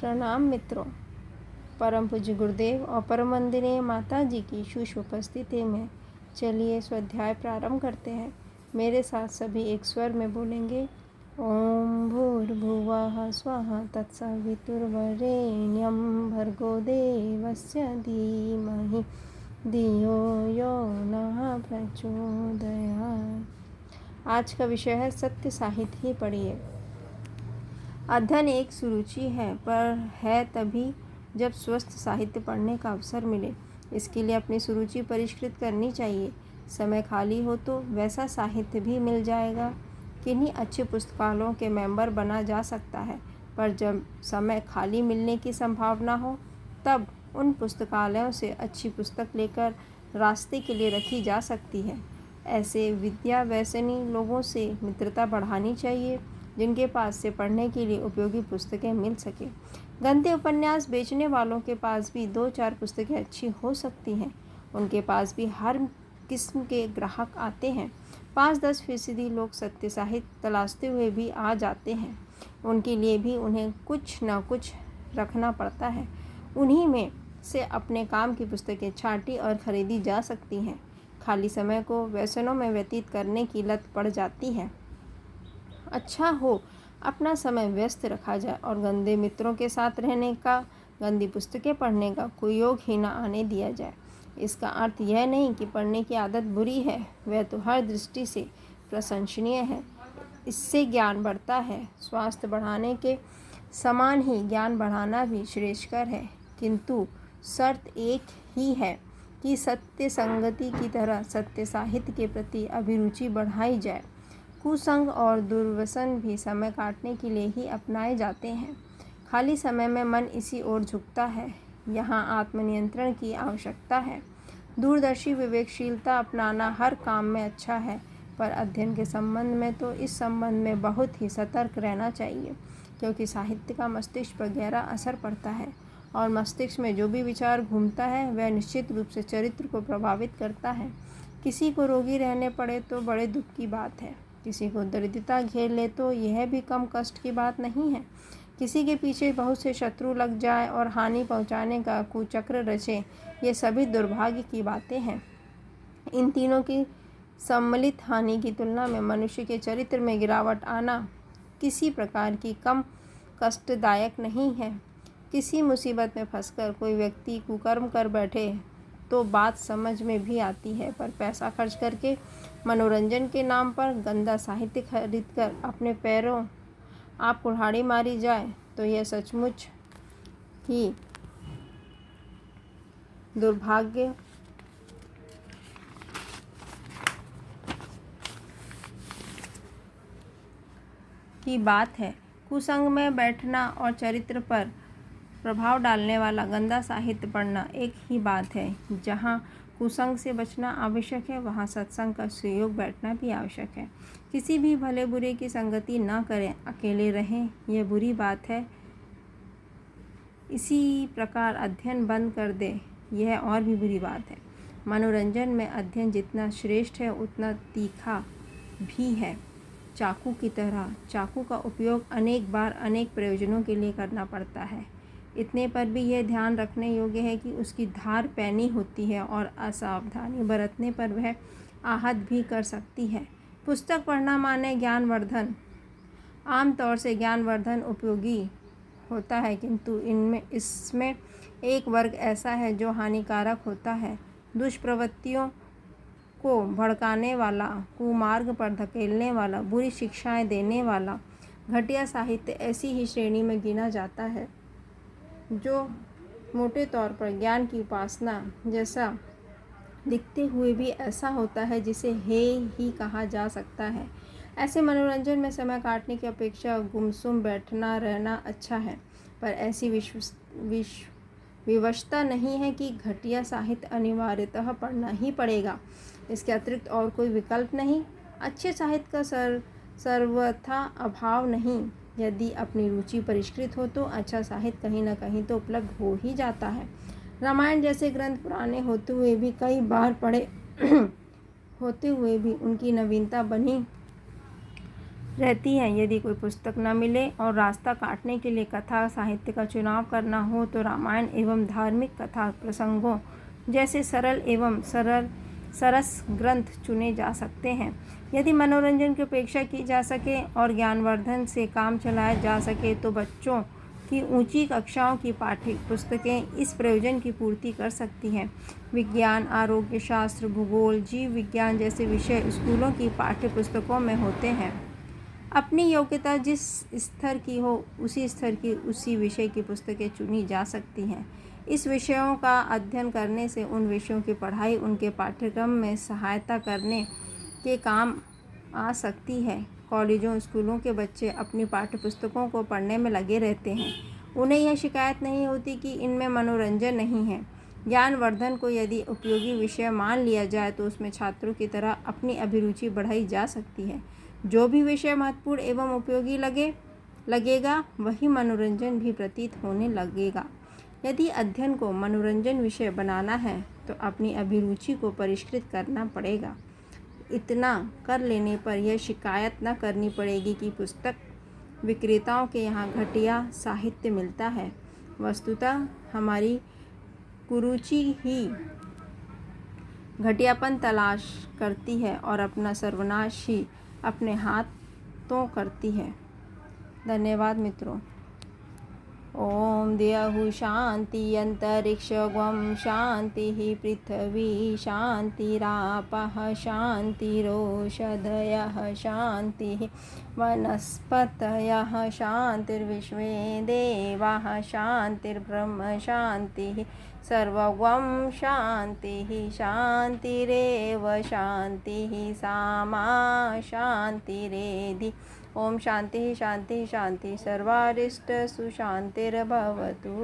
प्रणाम मित्रों। परम पूज्य गुरुदेव और परम वंदनीय माता जी की सूक्ष्म उपस्थिति में चलिए स्वाध्याय प्रारंभ करते हैं। मेरे साथ सभी एक स्वर में बोलेंगे। ओम भूर्भुवः स्वः तत्सवितुर्वरेण्यं भर्गो देवस्य धीमहि धियो यो नः प्रचोदयात्। आज का विषय है सत्य साहित्य ही पढ़िए। अध्ययन एक सुरुचि है, पर है तभी जब स्वस्थ साहित्य पढ़ने का अवसर मिले। इसके लिए अपनी सुरुचि परिष्कृत करनी चाहिए। समय खाली हो तो वैसा साहित्य भी मिल जाएगा। किन्हीं अच्छे पुस्तकालयों के मेंबर बना जा सकता है, पर जब समय खाली मिलने की संभावना हो तब उन पुस्तकालयों से अच्छी पुस्तक लेकर रास्ते के लिए रखी जा सकती है। ऐसे विद्या व्यसनी लोगों से मित्रता बढ़ानी चाहिए जिनके पास से पढ़ने के लिए उपयोगी पुस्तकें मिल सके। गंदे उपन्यास बेचने वालों के पास भी 2-4 पुस्तकें अच्छी हो सकती हैं। उनके पास भी हर किस्म के ग्राहक आते हैं। 5-10% लोग सत्य साहित्य तलाशते हुए भी आ जाते हैं। उनके लिए भी उन्हें कुछ न कुछ रखना पड़ता है। उन्हीं में से अपने काम की पुस्तकें छांटी और खरीदी जा सकती हैं। खाली समय को व्यसनों में व्यतीत करने की लत पड़ जाती है। अच्छा हो अपना समय व्यस्त रखा जाए और गंदे मित्रों के साथ रहने का, गंदी पुस्तकें पढ़ने का कोई योग ही ना आने दिया जाए। इसका अर्थ यह नहीं कि पढ़ने की आदत बुरी है, वह तो हर दृष्टि से प्रशंसनीय है। इससे ज्ञान बढ़ता है। स्वास्थ्य बढ़ाने के समान ही ज्ञान बढ़ाना भी श्रेयस्कर है, किंतु शर्त एक ही है कि सत्य संगति की तरह सत्य साहित्य के प्रति अभिरुचि बढ़ाई जाए। कुसंग और दुर्व्यसन भी समय काटने के लिए ही अपनाए जाते हैं। खाली समय में मन इसी ओर झुकता है। यहाँ आत्मनियंत्रण की आवश्यकता है। दूरदर्शी विवेकशीलता अपनाना हर काम में अच्छा है, पर अध्ययन के संबंध में तो इस संबंध में बहुत ही सतर्क रहना चाहिए, क्योंकि साहित्य का मस्तिष्क पर गहरा असर पड़ता है और मस्तिष्क में जो भी विचार घूमता है वह निश्चित रूप से चरित्र को प्रभावित करता है। किसी को रोगी रहने पड़े तो बड़े दुख की बात है। किसी को दरिद्रता घेर ले तो यह भी कम कष्ट की बात नहीं है। किसी के पीछे बहुत से शत्रु लग जाए और हानि पहुंचाने का कुचक्र रचे, ये सभी दुर्भाग्य की बातें हैं। इन तीनों की सम्मिलित हानि की तुलना में मनुष्य के चरित्र में गिरावट आना किसी प्रकार की कम कष्टदायक नहीं है। किसी मुसीबत में फंसकर कोई व्यक्ति कुकर्म कर बैठे तो बात समझ में भी आती है, पर पैसा खर्च करके मनोरंजन के नाम पर गंदा साहित्य खरीदकर अपने पैरों आप कुल्हाड़ी मारी जाए तो यह सचमुच ही दुर्भाग्य की बात है। कुसंग में बैठना और चरित्र पर प्रभाव डालने वाला गंदा साहित्य पढ़ना एक ही बात है। जहाँ कुसंग से बचना आवश्यक है, वहाँ सत्संग का सहयोग बैठना भी आवश्यक है। किसी भी भले बुरे की संगति न करें, अकेले रहें, यह बुरी बात है। इसी प्रकार अध्ययन बंद कर दे, यह और भी बुरी बात है। मनोरंजन में अध्ययन जितना श्रेष्ठ है उतना तीखा भी है। चाकू की तरह चाकू का उपयोग अनेक बार अनेक प्रयोजनों के लिए करना पड़ता है। इतने पर भी यह ध्यान रखने योग्य है कि उसकी धार पैनी होती है और असावधानी बरतने पर वह आहत भी कर सकती है। पुस्तक पढ़ना माने ज्ञानवर्धन। आमतौर से ज्ञानवर्धन उपयोगी होता है, किंतु इसमें एक वर्ग ऐसा है जो हानिकारक होता है। दुष्प्रवृत्तियों को भड़काने वाला, कुमार्ग पर धकेलने वाला, बुरी शिक्षाएं देने वाला घटिया साहित्य ऐसी ही श्रेणी में गिना जाता है, जो मोटे तौर पर ज्ञान की उपासना जैसा दिखते हुए भी ऐसा होता है जिसे हे ही कहा जा सकता है। ऐसे मनोरंजन में समय काटने की अपेक्षा गुमसुम बैठना रहना अच्छा है, पर ऐसी विवशता नहीं है कि घटिया साहित्य अनिवार्यतः पढ़ना ही पड़ेगा। इसके अतिरिक्त और कोई विकल्प नहीं। अच्छे साहित्य का सर्वथा अभाव नहीं। यदि अपनी रुचि परिष्कृत हो तो अच्छा साहित्य कहीं न कहीं तो उपलब्ध हो ही जाता है। रामायण जैसे ग्रंथ पुराने होते हुए भी कई बार पढ़े होते हुए भी उनकी नवीनता बनी रहती हैं। यदि कोई पुस्तक न मिले और रास्ता काटने के लिए कथा साहित्य का चुनाव करना हो तो रामायण एवं धार्मिक कथा प्रसंगों जैसे सरल एवं सरस ग्रंथ चुने जा सकते हैं। यदि मनोरंजन की अपेक्षा की जा सके और ज्ञानवर्धन से काम चलाया जा सके तो बच्चों की ऊंची कक्षाओं की पाठ्य पुस्तकें इस प्रयोजन की पूर्ति कर सकती हैं। विज्ञान, आरोग्य शास्त्र, भूगोल, जीव विज्ञान जैसे विषय स्कूलों की पाठ्य पुस्तकों में होते हैं। अपनी योग्यता जिस स्तर की हो उसी स्तर की उसी विषय की पुस्तकें चुनी जा सकती हैं। इस विषयों का अध्ययन करने से उन विषयों की पढ़ाई उनके पाठ्यक्रम में सहायता करने के काम आ सकती है। कॉलेजों स्कूलों के बच्चे अपनी पाठ्य पुस्तकों को पढ़ने में लगे रहते हैं। उन्हें यह शिकायत नहीं होती कि इनमें मनोरंजन नहीं है। ज्ञानवर्धन को यदि उपयोगी विषय मान लिया जाए तो उसमें छात्रों की तरह अपनी अभिरुचि बढ़ाई जा सकती है। जो भी विषय महत्वपूर्ण एवं उपयोगी लगेगा वही मनोरंजन भी प्रतीत होने लगेगा। यदि अध्ययन को मनोरंजन विषय बनाना है तो अपनी अभिरुचि को परिष्कृत करना पड़ेगा। इतना कर लेने पर यह शिकायत न करनी पड़ेगी कि पुस्तक विक्रेताओं के यहाँ घटिया साहित्य मिलता है। वस्तुतः हमारी कुरुचि ही घटियापन तलाश करती है और अपना सर्वनाश ही अपने हाथों करती है। धन्यवाद मित्रों। ओम देहु शांति अंतरिक्षं शांतिः पृथ्वी शांतिरापः शांतिरोषधयः शांतिः वनस्पतयः शांतिर्विश्वे देवाः शांतिर्ब्रह्म शांतिः सर्वं शांतिः शांतिरेव शांतिः सामा शांतिरेधि। ओम शांति शांति शांति सर्वारिष्ट सुशांतिर्भवतु।